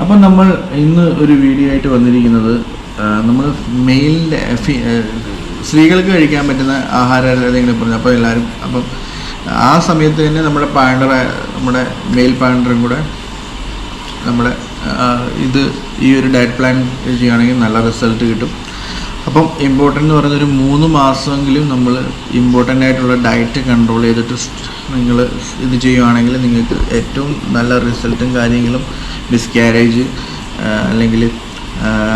അപ്പം നമ്മൾ ഇന്ന് ഒരു വീഡിയോ ആയിട്ട് വന്നിരിക്കുന്നത് നമ്മൾ മെയിലിൻ്റെ സ്ത്രീകൾക്ക് കഴിക്കാൻ പറ്റുന്ന ആഹാരം ഏതെങ്കിലും പറഞ്ഞു. അപ്പോൾ എല്ലാവരും അപ്പം ആ സമയത്ത് തന്നെ നമ്മുടെ മെയിൽ പാൻഡറും കൂടെ നമ്മുടെ ഈ ഒരു ഡയറ്റ് പ്ലാൻ ചെയ്യുകയാണെങ്കിൽ നല്ല റിസൾട്ട് കിട്ടും. അപ്പം ഇമ്പോർട്ടൻ്റ് എന്ന് പറയുന്നൊരു 3 മാസമെങ്കിലും നമ്മൾ ഇമ്പോർട്ടൻ്റ് ആയിട്ടുള്ള ഡയറ്റ് കൺട്രോൾ ചെയ്തിട്ട് നിങ്ങൾ ഇത് ചെയ്യുകയാണെങ്കിൽ നിങ്ങൾക്ക് ഏറ്റവും നല്ല റിസൾട്ടും കാര്യങ്ങളും മിസ്കാരേജ് അല്ലെങ്കിൽ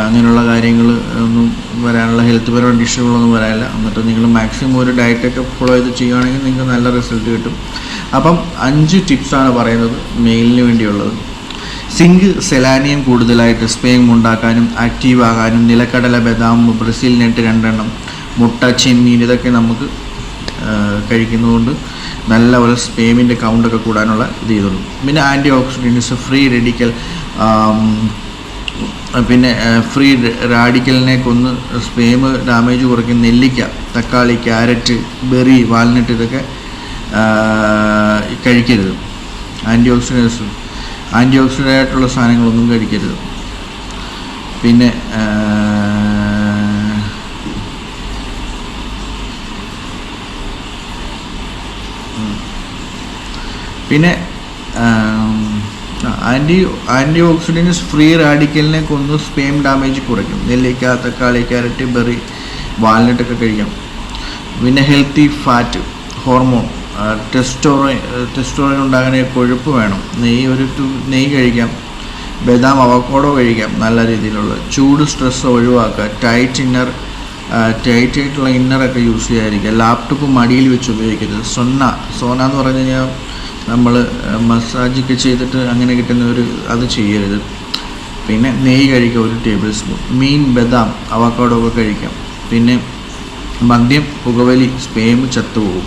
അങ്ങനെയുള്ള കാര്യങ്ങൾ ഒന്നും വരാനുള്ള ഹെൽത്ത് പരമായ ഇഷ്യൂകളൊന്നും വരാനില്ല. എന്നിട്ട് നിങ്ങൾ മാക്സിമം ഒരു ഡയറ്റൊക്കെ ഫോളോ ചെയ്ത് ചെയ്യുകയാണെങ്കിൽ നിങ്ങൾക്ക് നല്ല റിസൾട്ട് കിട്ടും. അപ്പം 5 ടിപ്സാണ് പറയുന്നത് മെയിലിന് വേണ്ടിയുള്ളത്. സിങ്ക്, സെലാനിയം കൂടുതലായിട്ട് സ്പേം ഉണ്ടാക്കാനും ആക്റ്റീവ് ആകാനും, നിലക്കടല, ബദാം, ബ്രസീൽ നട്ട് 2 എണ്ണം, മുട്ട, ചെമ്മീൻ ഇതൊക്കെ നമുക്ക് കഴിക്കുന്നതുകൊണ്ട് നല്ലപോലെ സ്പേമിൻ്റെ കൗണ്ടൊക്കെ കൂടാനുള്ള ഇത് ചെയ്തുള്ളൂ. പിന്നെ ആൻറ്റി ഓക്സിഡൻസ്, ഫ്രീ റെഡിക്കൽ, പിന്നെ ഫ്രീ റാഡിക്കലിനെ കൊന്ന് സ്പേം ഡാമേജ് കുറയ്ക്കും. നെല്ലിക്ക, തക്കാളി, ക്യാരറ്റ്, ബെറി, വാൽനട്ട് ഇതൊക്കെ കഴിക്കരുത്. ആൻറ്റി ഓക്സിഡൻ്റ് ആയിട്ടുള്ള സാധനങ്ങളൊന്നും കഴിക്കരുത്. പിന്നെ ആൻറ്റി ഓക്സിഡൻസ് ഫ്രീ റാഡിക്കലിനെ കൊന്ന് സ്പേം ഡാമേജ് കുറയ്ക്കും. നെല്ലിക്ക, തക്കാളി, ക്യാരറ്റ്, ബെറി, വാൽനട്ടൊക്കെ കഴിക്കാം. പിന്നെ ഹെൽത്തി ഫാറ്റ്, ഹോർമോൺ, ടെസ്റ്റോറോൺ ഉണ്ടാകാൻ കൊഴുപ്പ് വേണം. നെയ്യ് കഴിക്കാം. ബദാം, അവക്കാഡോ കഴിക്കാം. നല്ല രീതിയിലുള്ള ചൂട്, സ്ട്രെസ് ഒഴിവാക്കുക. ടൈറ്റായിട്ടുള്ള ഇന്നറൊക്കെ യൂസ് ചെയ്യാതിരിക്കുക. ലാപ്ടോപ്പ് മടിയിൽ വെച്ച് ഉപയോഗിക്കരുത്. സോന എന്ന് പറഞ്ഞു കഴിഞ്ഞാൽ നമ്മൾ മസാജൊക്കെ ചെയ്തിട്ട് അങ്ങനെ കിട്ടുന്ന അത് ചെയ്യരുത്. പിന്നെ നെയ്യ് കഴിക്കുക 1 ടേബിൾ സ്പൂൺ. മീൻ, ബദാം, അവക്കാഡോ ഒക്കെ കഴിക്കാം. പിന്നെ മദ്യം, പുകവലി സ്പേം ചത്തുപോകും.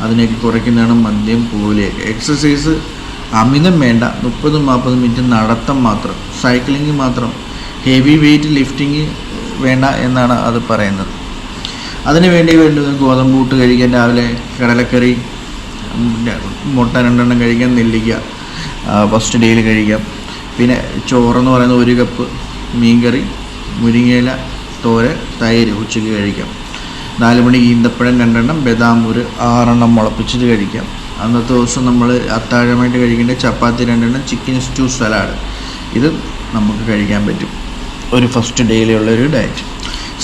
അതിനെയൊക്കെ കുറയ്ക്കുന്നതാണ് മദ്യം, പുകവലിയൊക്കെ. എക്സസൈസ് അമിതം വേണ്ട. 30-40 മിനിറ്റ് നടത്തം മാത്രം, സൈക്ലിംഗ് മാത്രം. ഹെവി വെയ്റ്റ് ലിഫ്റ്റിങ് വേണ്ട എന്നാണ് അത് പറയുന്നത്. അതിന് വേണ്ടി ഗോതമ്പ് പുട്ട് കഴിക്കാൻ, രാവിലെ കടലക്കറി, മുട്ട 2 എണ്ണം കഴിക്കാം. നെല്ലിക്ക ഫസ്റ്റ് ഡേയിൽ കഴിക്കാം. പിന്നെ ചോറെന്ന് പറയുന്നത് 1 കപ്പ്, മീൻകറി, മുരിങ്ങയില, തോരൻ, തൈര് ഉച്ചയ്ക്ക് കഴിക്കാം. 4 മണിക്ക് ഈന്തപ്പഴം 2 എണ്ണം, ബദാം 6 എണ്ണം മുളപ്പിച്ചിട്ട് കഴിക്കാം. അന്നത്തെ ദിവസം നമ്മൾ അത്താഴമായിട്ട് കഴിക്കേണ്ട ചപ്പാത്തി 2 എണ്ണം, ചിക്കൻ സ്റ്റൂ, സലാഡ് ഇത് നമുക്ക് കഴിക്കാൻ പറ്റും. ഒരു ഫസ്റ്റ് ഡേയിലുള്ളൊരു ഡയറ്റ്.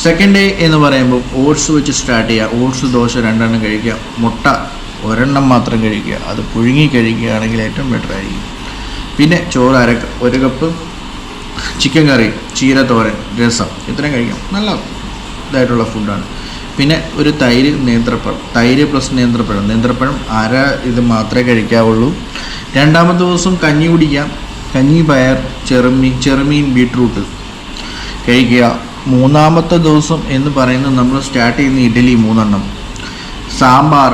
സെക്കൻഡ് ഡേ എന്ന് പറയുമ്പോൾ ഓട്സ് വെച്ച് സ്റ്റാർട്ട് ചെയ്യുക. ഓട്സ്, ദോശ 2 എണ്ണം കഴിക്കുക. മുട്ട 1 എണ്ണം മാത്രം കഴിക്കുക. അത് പുഴുങ്ങി കഴിക്കുകയാണെങ്കിൽ ഏറ്റവും ബെറ്റർ ആയിരിക്കും. പിന്നെ ചോറ് 1 കപ്പ്, ചിക്കൻ കറി, ചീര തോരൻ, രസം ഇത്രയും കഴിക്കാം. നല്ല ഇതായിട്ടുള്ള ഫുഡാണ്. പിന്നെ ഒരു തൈര്, നേന്ത്രപ്പഴം, തൈര് പ്ലസ് നേന്ത്രപ്പഴം ഇത് മാത്രമേ കഴിക്കാവുള്ളൂ. 2-ാമത്തെ ദിവസം കഞ്ഞി കുടിക്കാം. കഞ്ഞി, പയർ, ചെറുമീൻ, ബീട്രൂട്ട് കഴിക്കുക. 3-ാമത്തെ ദിവസം എന്ന് പറയുന്നത് നമ്മൾ സ്റ്റാർട്ട് ചെയ്യുന്ന ഇഡ്ഡലി 3 എണ്ണം, സാമ്പാർ,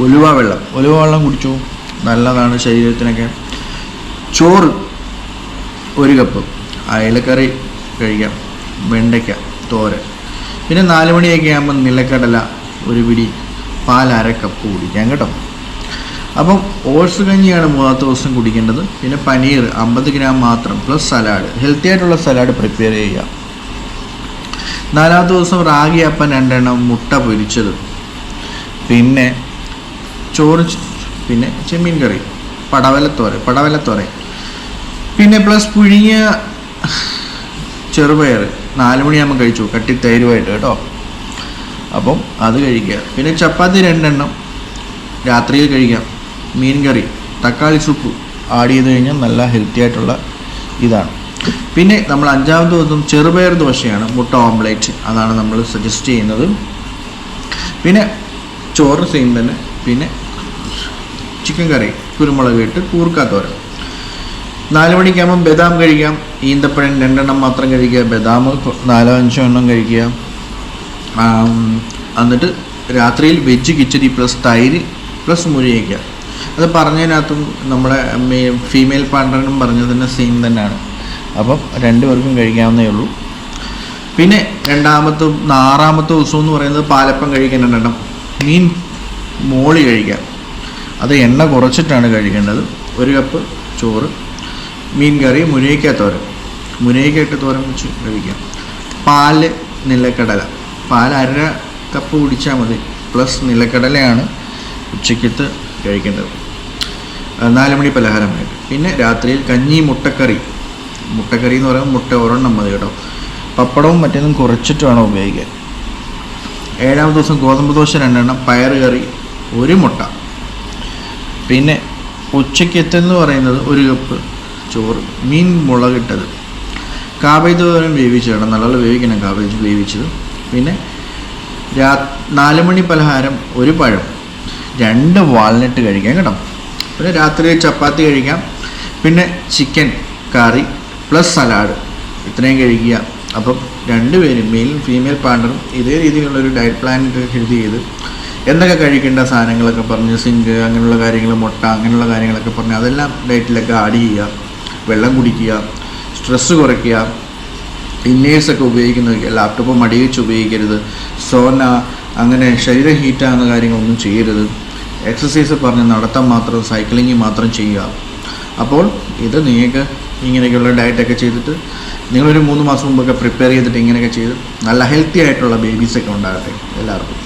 ഉലുവ വെള്ളം കുടിച്ചു, നല്ലതാണ് ശരീരത്തിനൊക്കെ. ചോറ് 1 കപ്പ്, അയലക്കറി കഴിക്കാം, വെണ്ടയ്ക്ക, തോരൻ. പിന്നെ 4 മണിയൊക്കെ ആകുമ്പോൾ നിലക്കടല 1 പിടി, പാൽ 1/2 കപ്പ് കുടിക്കാം കേട്ടോ. അപ്പം ഓട്സ് കഞ്ഞിയാണ് 3-ാമത്തെ ദിവസം കുടിക്കേണ്ടത്. പിന്നെ പനീർ 50 ഗ്രാം മാത്രം പ്ലസ് സലാഡ്, ഹെൽത്തി ആയിട്ടുള്ള സലാഡ് പ്രിപ്പയർ ചെയ്യുക. 4-ാമത്തെ ദിവസം റാഗി അപ്പം 2 എണ്ണം, മുട്ട പൊരിച്ചത്, പിന്നെ ചോറ്, പിന്നെ ചെമ്മീൻ കറി, പടവലത്തോരൻ, പിന്നെ പ്ലസ് പുഴുങ്ങിയ ചെറുപയർ 4 മണിയാകുമ്പോൾ കഴിച്ചു, കട്ടി തൈരുമായിട്ട് കേട്ടോ. അപ്പം അത് കഴിക്കുക. പിന്നെ ചപ്പാത്തി 2 എണ്ണം രാത്രിയിൽ കഴിക്കാം. മീൻ കറി, തക്കാളി സൂപ്പ് ആഡ് ചെയ്ത് കഴിഞ്ഞാൽ നല്ല ഹെൽത്തി ആയിട്ടുള്ള ഇതാണ്. പിന്നെ നമ്മൾ 5-ാമത്തെ ദിവസം ചെറുപയർ ദോശയാണ്, മുട്ട ഓംലേറ്റ് അതാണ് നമ്മൾ സജസ്റ്റ് ചെയ്യുന്നത്. പിന്നെ ചോറ് സെയിം തന്നെ. പിന്നെ ചിക്കൻ കറി, കുരുമുളക് ഇട്ട് കൂർക്കാത്തോരൻ. 4 മണിക്കാകുമ്പം ബദാം കഴിക്കാം. ഈന്തപ്പഴം 2 എണ്ണം മാത്രം കഴിക്കുക. ബദാം 4-5 എണ്ണം കഴിക്കുക. എന്നിട്ട് രാത്രിയിൽ വെജ് കിച്ചടി പ്ലസ് തൈര് പ്ലസ് മുരിങ്ങയ്ക്ക. അത് പറഞ്ഞതിനകത്തും നമ്മുടെ ഫീമെയിൽ പാർട്ണറിനും പറഞ്ഞത് തന്നെ സെയിം തന്നെയാണ്. അപ്പം 2 പേർക്കും കഴിക്കാവുന്നേ ഉള്ളൂ. പിന്നെ 6-ാമത്തെ ദിവസം എന്ന് പറയുന്നത് പാലപ്പം കഴിക്കാൻ 2 എണ്ണം, മീൻ മോളി കഴിക്കാം. അത് എണ്ണ കുറച്ചിട്ടാണ് കഴിക്കേണ്ടത്. 1 കപ്പ് ചോറ്, മീൻ കറി, മുരിങ്ങയ്ക്ക തോരൻ, മുരിങ്ങയ്ക്ക ഇട്ട് തോരൻ വെച്ച് കഴിക്കാം. പാല്, നിലക്കടല, പാൽ 1/2 കപ്പ് കുടിച്ചാൽ മതി, പ്ലസ് നിലക്കടലയാണ് ഉച്ചയ്ക്കത്ത് കഴിക്കേണ്ടത് 4 മണി പലഹാരമായിട്ട്. പിന്നെ രാത്രിയിൽ കഞ്ഞി, മുട്ടക്കറി എന്ന് പറയുമ്പോൾ മുട്ട ഒരെണ്ണം മതി കേട്ടോ. പപ്പടവും മറ്റേതും കുറച്ചിട്ട് വേണം ഉപയോഗിക്കാൻ. 7ാമത്തെ ദിവസം ഗോതമ്പ് ദോശ 2 എണ്ണം, പയറ് കറി 1 മുട്ട. പിന്നെ ഉച്ചയ്ക്കത്തെന്ന് പറയുന്നത് 1 കപ്പ് ചോറ്, മീൻ മുളകിട്ടത്, കാബേജ് തോരൻ വേവിച്ചതാണ്, നല്ലപോലെ വേവിക്കണം കാബേജ് വേവിച്ചത്. പിന്നെ 4 മണി പലഹാരം 1 പഴം, 2 വാൾനട്ട് കഴിക്കാം കേട്ടോ. പിന്നെ രാത്രി ചപ്പാത്തി കഴിക്കാം. പിന്നെ ചിക്കൻ കറി പ്ലസ് സലാഡ്, ഇത്രയും കഴിക്കുക. അപ്പം 2 പേരും മെയിലും ഫീമെയിൽ പാർട്ണറും ഇതേ രീതിയിലുള്ളൊരു ഡയറ്റ് പ്ലാൻ എഴുതി ചെയ്ത് എന്തൊക്കെ കഴിക്കേണ്ട സാധനങ്ങളൊക്കെ പറഞ്ഞ്, സിങ്ക് അങ്ങനെയുള്ള കാര്യങ്ങൾ, മുട്ട അങ്ങനെയുള്ള കാര്യങ്ങളൊക്കെ പറഞ്ഞ് അതെല്ലാം ഡയറ്റിലൊക്കെ ആഡ് ചെയ്യുക. വെള്ളം കുടിക്കുക, സ്ട്രെസ്സ് കുറയ്ക്കുക, ഇന്നേഴ്സൊക്കെ ഉപയോഗിക്കുന്നത് ലാപ്ടോപ്പ് മടി വെച്ച് ഉപയോഗിക്കരുത്, സോന അങ്ങനെ ശരീരം ഹീറ്റാകുന്ന കാര്യങ്ങളൊന്നും ചെയ്യരുത്, എക്സസൈസ് പറഞ്ഞ് നടത്താൻ മാത്രം, സൈക്ലിങ് മാത്രം ചെയ്യുക. അപ്പോൾ ഇത് നിങ്ങൾക്ക് ഇങ്ങനെയൊക്കെയുള്ള ഡയറ്റൊക്കെ ചെയ്തിട്ട് നിങ്ങളൊരു 3 മാസം മുമ്പൊക്കെ പ്രിപ്പയർ ചെയ്തിട്ട് ഇങ്ങനെയൊക്കെ ചെയ്ത് നല്ല ഹെൽത്തി ആയിട്ടുള്ള ബേബീസൊക്കെ ഉണ്ടാകട്ടെ എല്ലാവർക്കും.